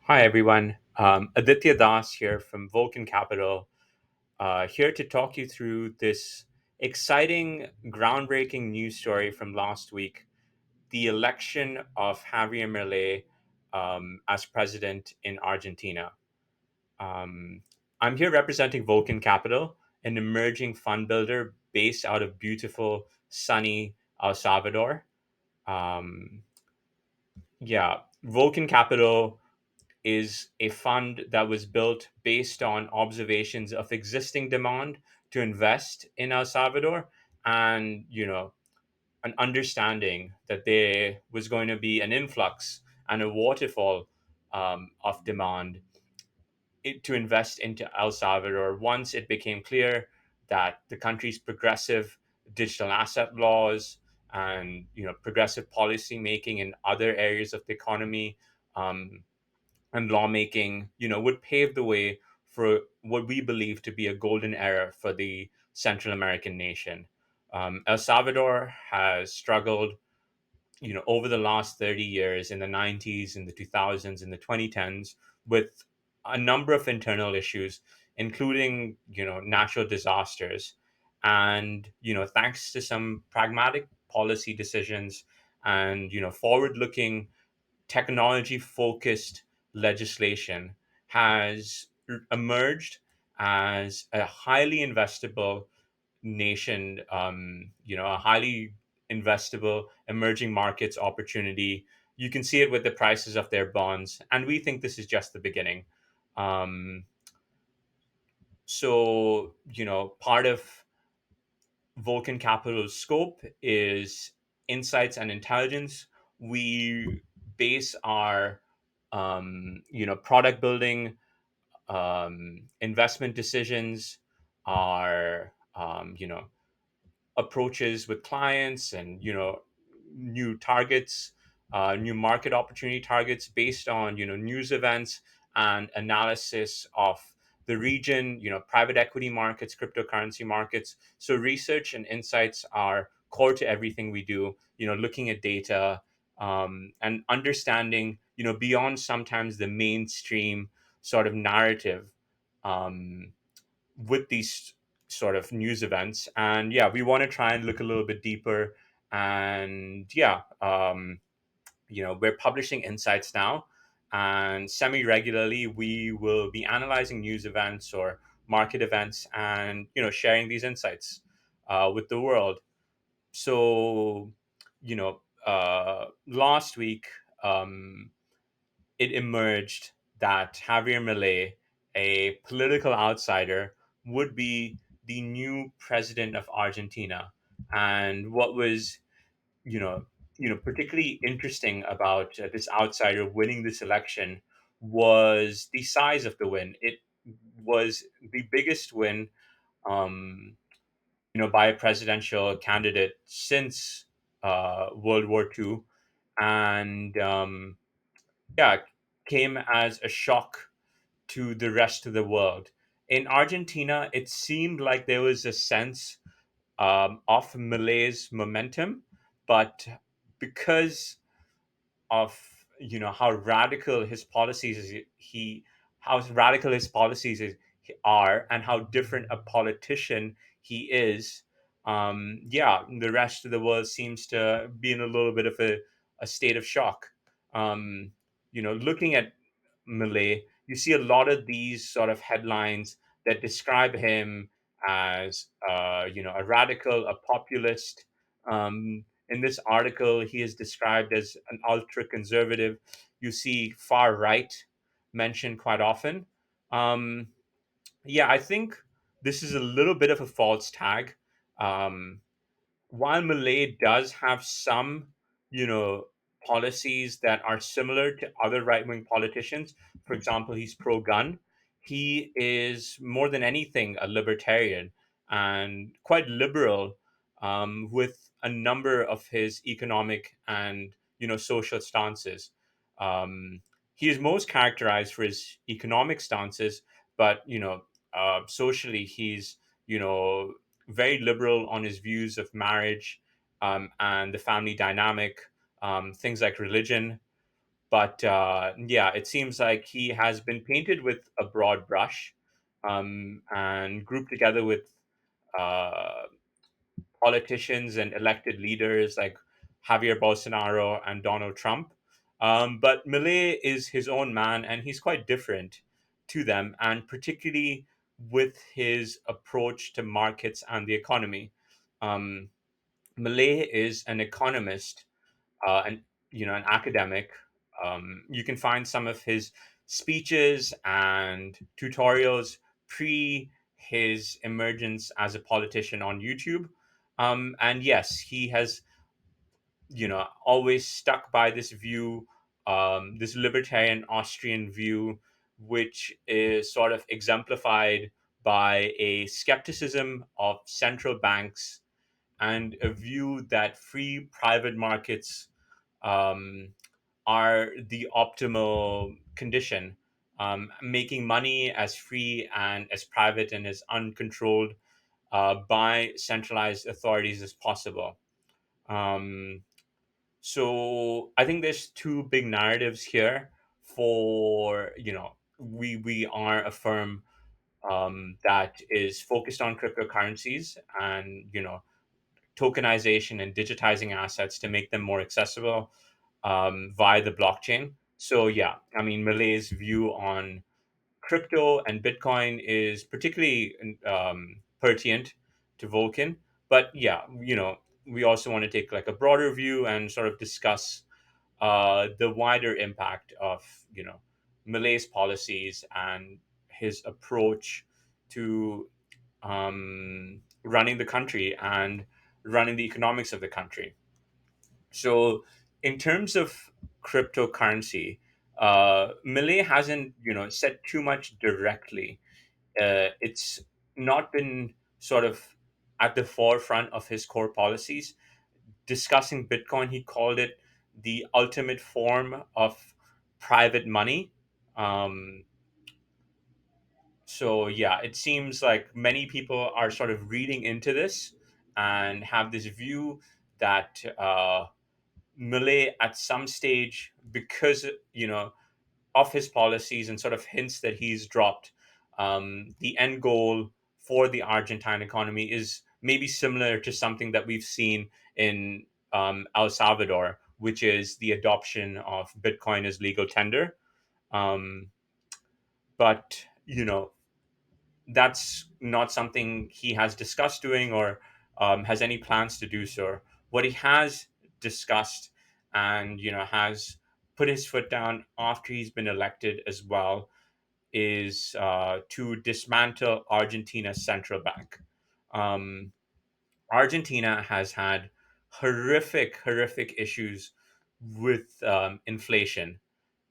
Hi, everyone. Aditya Das here from Volcan Capital, here to talk you through this exciting, groundbreaking news story from last week, the election of Javier Milei as president in Argentina. Um, I'm here representing Volcan Capital, an emerging fund builder based out of beautiful, sunny El Salvador. Um, yeah, Volcan Capital is a fund that was built based on observations of existing demand to invest in El Salvador and, an understanding that there was going to be an influx and a waterfall of demand to invest into El Salvador once it became clear that the country's progressive digital asset laws and progressive policy making in other areas of the economy um, and lawmaking, would pave the way for what we believe to be a golden era for the Central American nation. El Salvador has struggled, over the last 30 years in the 90s, in the 2000s, in the 2010s, with a number of internal issues, including, natural disasters. And, thanks to some pragmatic policy decisions and, forward looking technology focused legislation has emerged as a highly investable nation, a highly investable emerging markets opportunity. You can see it with the prices of their bonds, and we think this is just the beginning. Um, part of Vulcan Capital's scope is insights and intelligence. We base our product building, investment decisions, our approaches with clients, and new targets, new market opportunity targets based on news events and analysis of the region, private equity markets, cryptocurrency markets. So research and insights are core to everything we do, looking at data, and understanding, beyond sometimes the mainstream sort of narrative, um, with these sort of news events. And yeah, we want to try and look a little bit deeper. And yeah, we're publishing insights now, and semi regularly we will be analyzing news events or market events, and sharing these insights with the world. So last week, um, it emerged that Javier Milei, a political outsider, would be the new president of Argentina. And what was, you know, particularly interesting about this outsider winning this election was the size of the win. It was the biggest win, um, by a presidential candidate since World War II, and yeah, came as a shock to the rest of the world. In Argentina, it seemed like there was a sense of Malay's momentum, but because of how radical his policies how radical his policies are, and how different a politician he is, yeah, the rest of the world seems to be in a little bit of a state of shock. Looking at Malay, you see a lot of these sort of headlines that describe him as, a radical, a populist. In this article, he is described as an ultra conservative. You see far right mentioned quite often. Um, yeah, I think this is a little bit of a false tag. Um, while Malay does have some, you know, policies that are similar to other right wing politicians, for example, he's pro gun, he is more than anything a libertarian and quite liberal, with a number of his economic and, social stances. Um, he is most characterized for his economic stances, but, socially, he's, you know, very liberal on his views of marriage, and the family dynamic, things like religion. But yeah, it seems like he has been painted with a broad brush, and grouped together with uh, politicians and elected leaders like Javier Bolsonaro and Donald Trump. But Milei is his own man, and he's quite different to them, and particularly with his approach to markets and the economy. Um, Milei is an economist, and an academic. You can find some of his speeches and tutorials pre his emergence as a politician on YouTube. And yes, he has always stuck by this view, this libertarian Austrian view, which is sort of exemplified by a skepticism of central banks and a view that free private markets um, are the optimal condition, making money as free and as private and as uncontrolled by centralized authorities as possible. Um, so I think there's two big narratives here. For we are a firm that is focused on cryptocurrencies and tokenization and digitizing assets to make them more accessible via the blockchain. So yeah, I mean, Malay's view on crypto and Bitcoin is particularly pertinent to Vulcan. But yeah, we also want to take like a broader view and sort of discuss the wider impact of Malay's policies and his approach to running the country and running the economics of the country. So, in terms of cryptocurrency, Millet hasn't said too much directly. It's not been sort of at the forefront of his core policies. Discussing Bitcoin, he called it the ultimate form of private money. Um, so yeah, it seems like many people are sort of reading into this and have this view that Millet at some stage, because of his policies and sort of hints that he's dropped, the end goal for the Argentine economy is maybe similar to something that we've seen in El Salvador, which is the adoption of Bitcoin as legal tender. Um, but that's not something he has discussed doing or has any plans to do so. What he has discussed and has put his foot down after he's been elected as well is to dismantle Argentina's central bank. Um, Argentina has had horrific issues with inflation,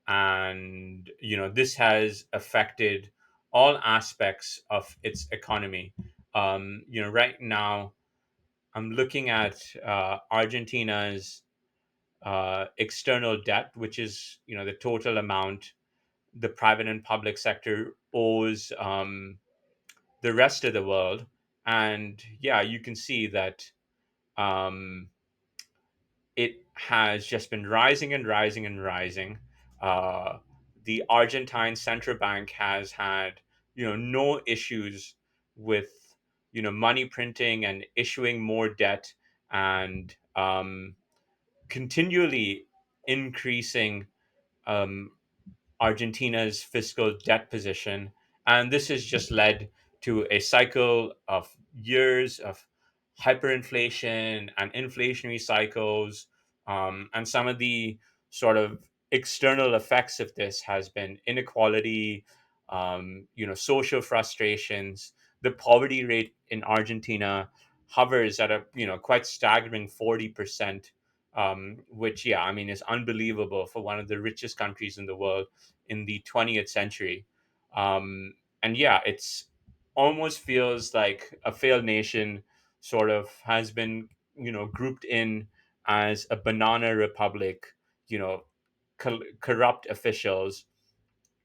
and this has affected all aspects of its economy. Right now I'm looking at Argentina's external debt, which is the total amount the private and public sector owes the rest of the world. And yeah, you can see that um, it has just been rising and rising and rising. Uh, the Argentine central bank has had, no issues with, money printing and issuing more debt and continually increasing um, Argentina's fiscal debt position. And this has just led to a cycle of years of hyperinflation and inflationary cycles. And some of the sort of external effects of this has been inequality, social frustrations. The poverty rate in Argentina hovers at a quite staggering 40%, which yeah, I mean is unbelievable for one of the richest countries in the world in the 20th century. And yeah, it's almost feels like a failed nation sort of has been, grouped in as a banana republic, you know, corrupt officials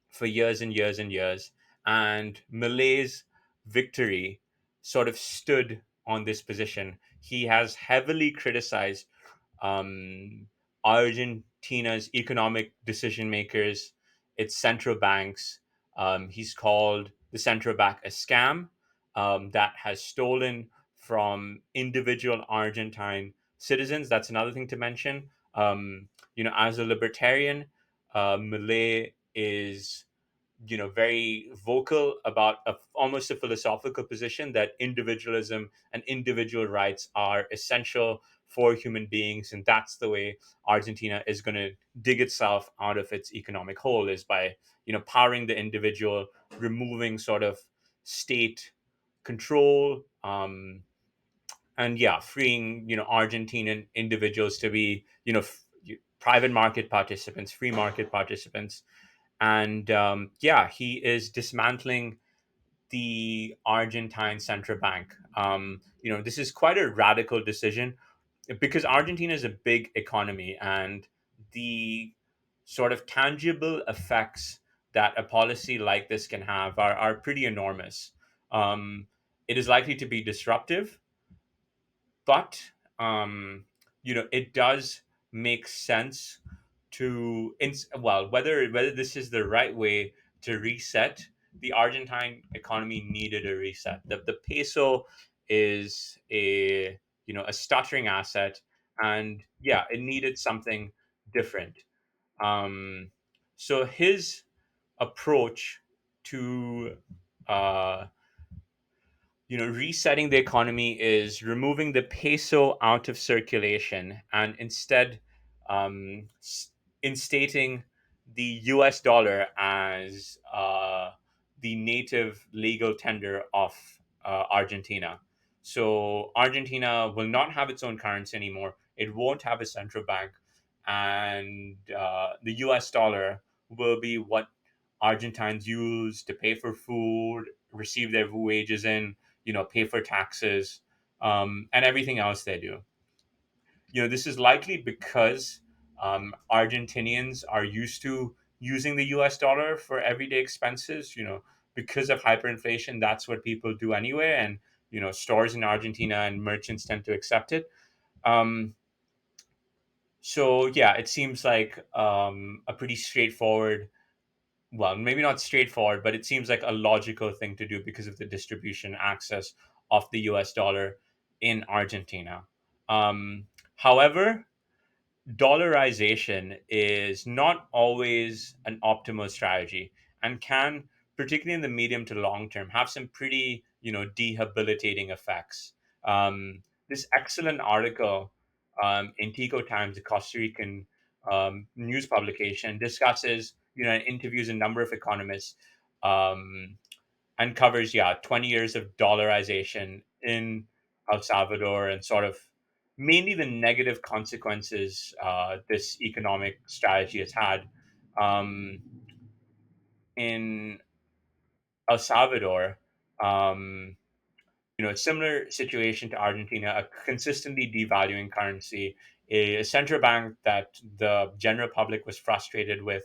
for years and years and years. And Malay's victory sort of stood on this position. He has heavily criticized um, Argentina's economic decision makers, its central banks. He's called the central bank a scam that has stolen from individual Argentine citizens. That's another thing to mention. As a libertarian, Millet is very vocal about almost a philosophical position that individualism and individual rights are essential for human beings, and that's the way Argentina is going to dig itself out of its economic hole, is by powering the individual, removing sort of state control, and yeah, freeing Argentinian individuals to be private market participants, free market participants. And yeah, he is dismantling the Argentine central bank. This is quite a radical decision because Argentina is a big economy, and the sort of tangible effects that a policy like this can have are pretty enormous. Um, it is likely to be disruptive, but it does make sense well, whether this is the right way to reset. The Argentine economy needed a reset. The peso is a stuttering asset, and yeah, it needed something different. um so his approach to uh resetting the economy is removing the peso out of circulation and instead instating the US dollar as the native legal tender of Argentina. So Argentina will not have its own currency anymore. It won't have a central bank. And the US dollar will be what Argentines use to pay for food, receive their wages in, pay for taxes, and everything else they do. This is likely because Argentinians are used to using the US dollar for everyday expenses. Because of hyperinflation, that's what people do anyway. And, stores in Argentina and merchants tend to accept it. Um, so, yeah, it seems like a pretty straightforward, well, maybe not straightforward, but it seems like a logical thing to do because of the distribution access of the US dollar in Argentina. However, dollarization is not always an optimal strategy and can, particularly in the medium to long term, have some pretty debilitating effects. This excellent article in Tico Times, the Costa Rican news publication, discusses and interviews a number of economists, um, and covers 20 years of dollarization in El Salvador and sort of mainly the negative consequences this economic strategy has had. Um, in El Salvador, um, a similar situation to Argentina, a consistently devaluing currency, a central bank that the general public was frustrated with.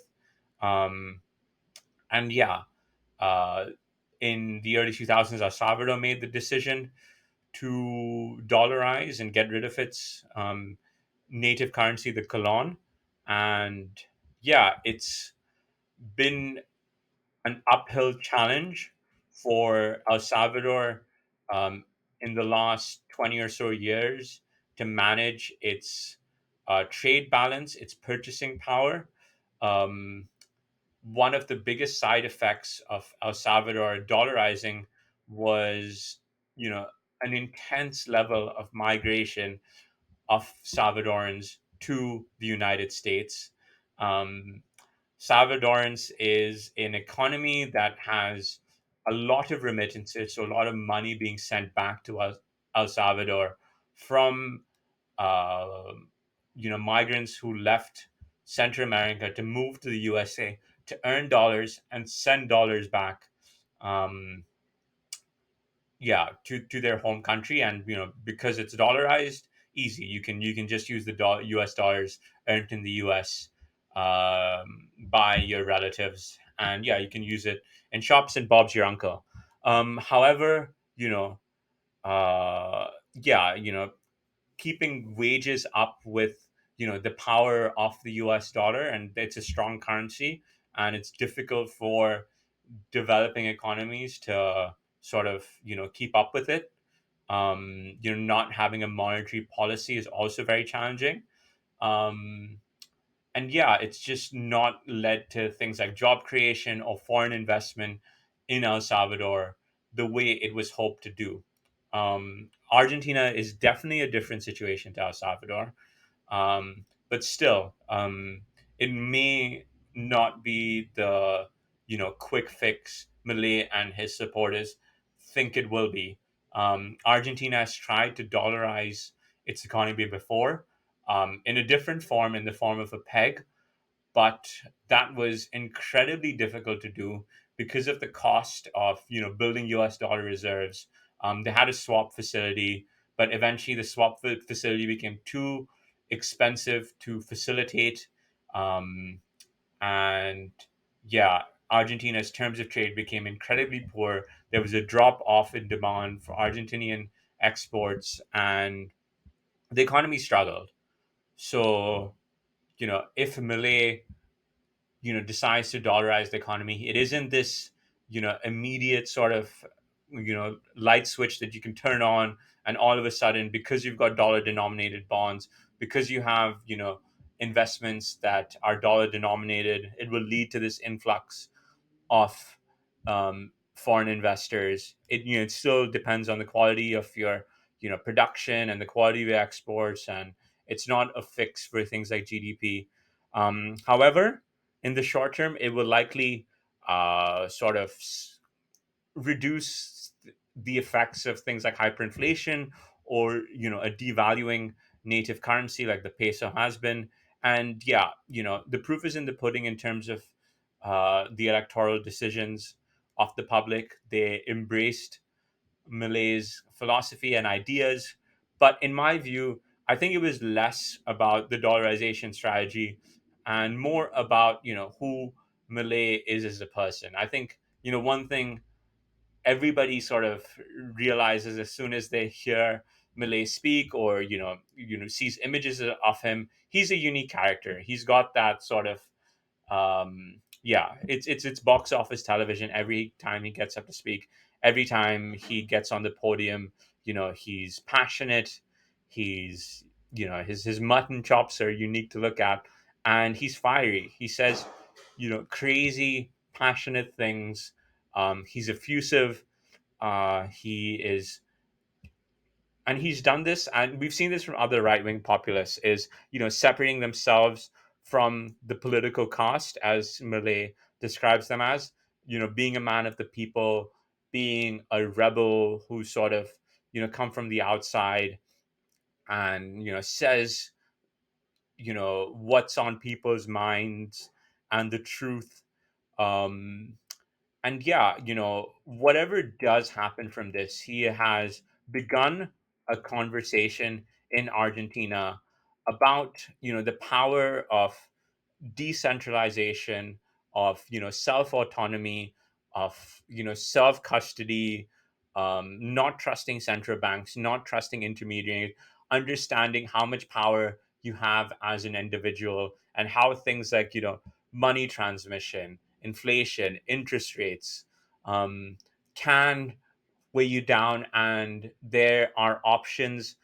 Um, and yeah, uh, in the early 2000s, El Salvador made the decision to dollarize and get rid of its native currency, the colon. And yeah, it's been an uphill challenge for El Salvador um, in the last 20 or so years to manage its trade balance, its purchasing power. Um, One of the biggest side effects of El Salvador dollarizing was, you know, an intense level of migration of Salvadorans to the United States. Um, Salvadorans is an economy that has a lot of remittances, so a lot of money being sent back to El Salvador from uh, migrants who left Central America to move to the USA to earn dollars and send dollars back. Um, to their home country, and because it's dollarized, easy. You can just use the US dollars earned in the US by your relatives, and yeah, you can use it in shops and Bob's your uncle. However, yeah, keeping wages up with the power of the US dollar, and it's a strong currency, and it's difficult for developing economies to sort of keep up with it. Not having a monetary policy is also very challenging. um, and yeah, it's just not led to things like job creation or foreign investment in El Salvador the way it was hoped to do. Argentina is definitely a different situation to El Salvador, but still, it may not be the quick fix Milei and his supporters think it will be. Argentina has tried to dollarize its economy before, in a different form, in the form of a peg, but that was incredibly difficult to do because of the cost of building U.S. dollar reserves. They had a swap facility, but eventually the facility became too expensive to facilitate, um, and yeah, Argentina's terms of trade became incredibly poor. There was a drop off in demand for Argentinian exports, and the economy struggled. So if Malay decides to dollarize the economy, it isn't this immediate sort of light switch that you can turn on, and all of a sudden, because you've got dollar denominated bonds, because you have investments that are dollar denominated, it will lead to this influx of foreign investors. It still depends on the quality of your production and the quality of your exports, and it's not a fix for things like GDP. However, in the short term, it will likely sort of reduce the effects of things like hyperinflation, or a devaluing native currency like the peso has been. And yeah, the proof is in the pudding in terms of the electoral decisions of the public. They embraced Malay's philosophy and ideas, but in my view, I think it was less about the dollarization strategy and more about who Malay is as a person. I think one thing everybody sort of realizes as soon as they hear Malay speak, or sees images of him, he's a unique character. He's got that sort of yeah, it's box office television every time he gets up to speak. Every time he gets on the podium, he's passionate. He's his mutton chops are unique to look at, and he's fiery. He says crazy passionate things. He's effusive. He is, and he's done this, and we've seen this from other right-wing populists, is separating themselves from the political caste, as Millet describes them as, being a man of the people, being a rebel who sort of come from the outside, and says what's on people's minds and the truth. um and yeah, whatever does happen from this, he has begun a conversation in Argentina about the power of decentralization, of self autonomy, of self custody, not trusting central banks, not trusting intermediaries, understanding how much power you have as an individual, and how things like money transmission, inflation, interest rates, um, can weigh you down, and there are options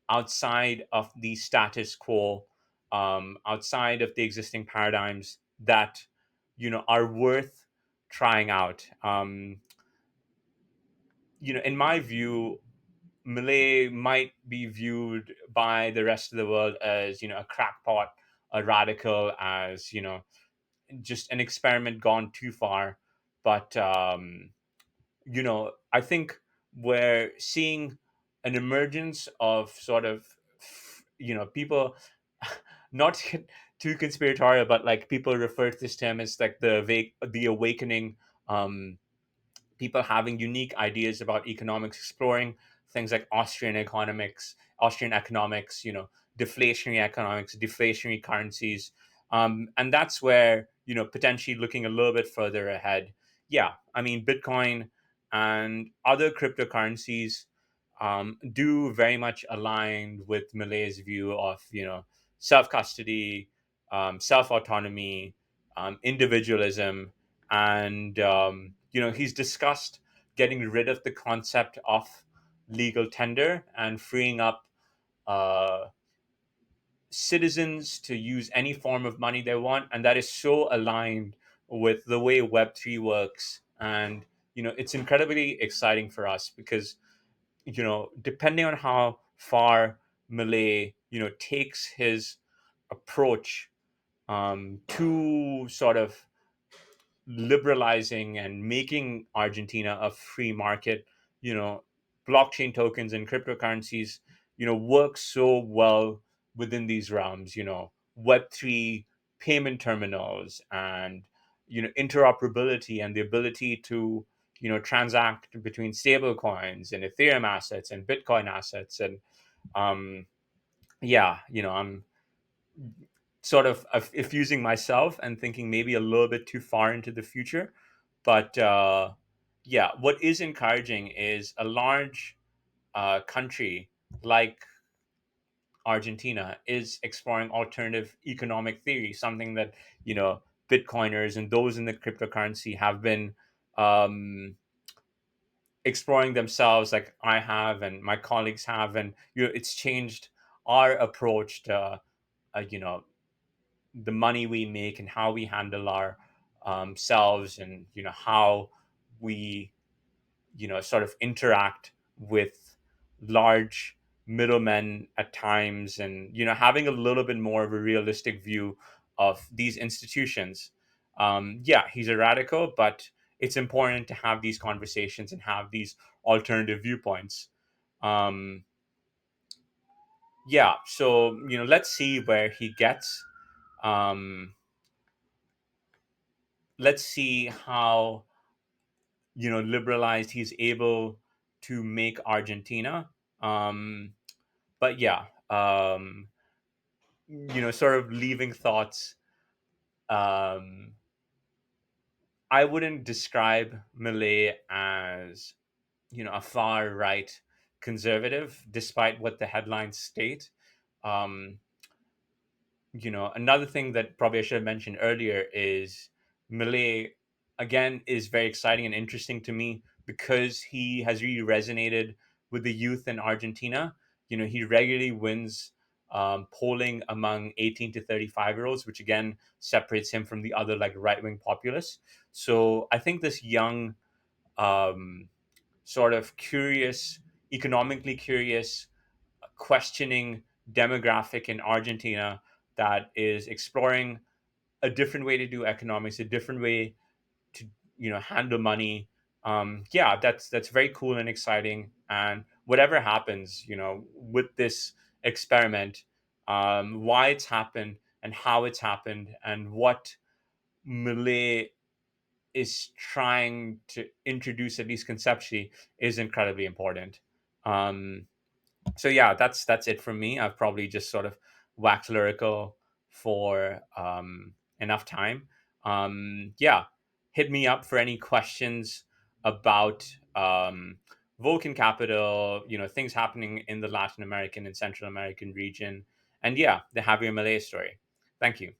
outside of the status quo, outside of the existing paradigms, that are worth trying out. In my view, Malay might be viewed by the rest of the world as a crackpot, a radical, as just an experiment gone too far. But I think we're seeing an emergence of sort of, people, not to get too conspiratorial, but like people refer to this term as like the awakening. People having unique ideas about economics, exploring things like Austrian economics, deflationary economics, deflationary currencies. And that's where, potentially looking a little bit further ahead. Yeah, I mean, Bitcoin and other cryptocurrencies do very much align with Malay's view of, self custody, self autonomy, individualism, and he's discussed getting rid of the concept of legal tender and freeing up uh, citizens to use any form of money they want, and that is so aligned with the way Web3 works. And it's incredibly exciting for us because depending on how far Malay takes his approach to sort of liberalizing and making Argentina a free market, you know, blockchain tokens and cryptocurrencies, work so well within these realms, Web3 payment terminals and, interoperability and the ability to, transact between stable coins and Ethereum assets and Bitcoin assets. And um, yeah, I'm sort of effusing myself and thinking maybe a little bit too far into the future. But yeah, what is encouraging is a large country like Argentina is exploring alternative economic theory, something that, Bitcoiners and those in the cryptocurrency have been um, exploring themselves, like I have and my colleagues have. And, it's changed our approach to, you know, the money we make and how we handle our selves, and how we sort of interact with large middlemen at times, and having a little bit more of a realistic view of these institutions. Yeah, he's a radical, but it's important to have these conversations and have these alternative viewpoints. um, yeah, so let's see where he gets. um, let's see how liberalized he's able to make Argentina. But yeah, sort of leaving thoughts. Um, I wouldn't describe Millet as a far right conservative, despite what the headlines state. Um, Another thing that probably I should have mentioned earlier is Millet, again, is very exciting and interesting to me because he has really resonated with the youth in Argentina. He regularly wins polling among 18 to 35-year-olds, which again separates him from the other like right wing populists. So I think this young, um, sort of curious, economically curious, questioning demographic in Argentina that is exploring a different way to do economics, a different way to handle money. Yeah, that's very cool and exciting. And whatever happens, with this experiment, why it's happened and how it's happened and what Millet is trying to introduce, at least conceptually, is incredibly important. Um, so yeah, that's it from me. I've probably just sort of waxed lyrical for enough time. Yeah, hit me up for any questions about Volcan Capital, things happening in the Latin American and Central American region, and yeah, the Javier Milei story. Thank you.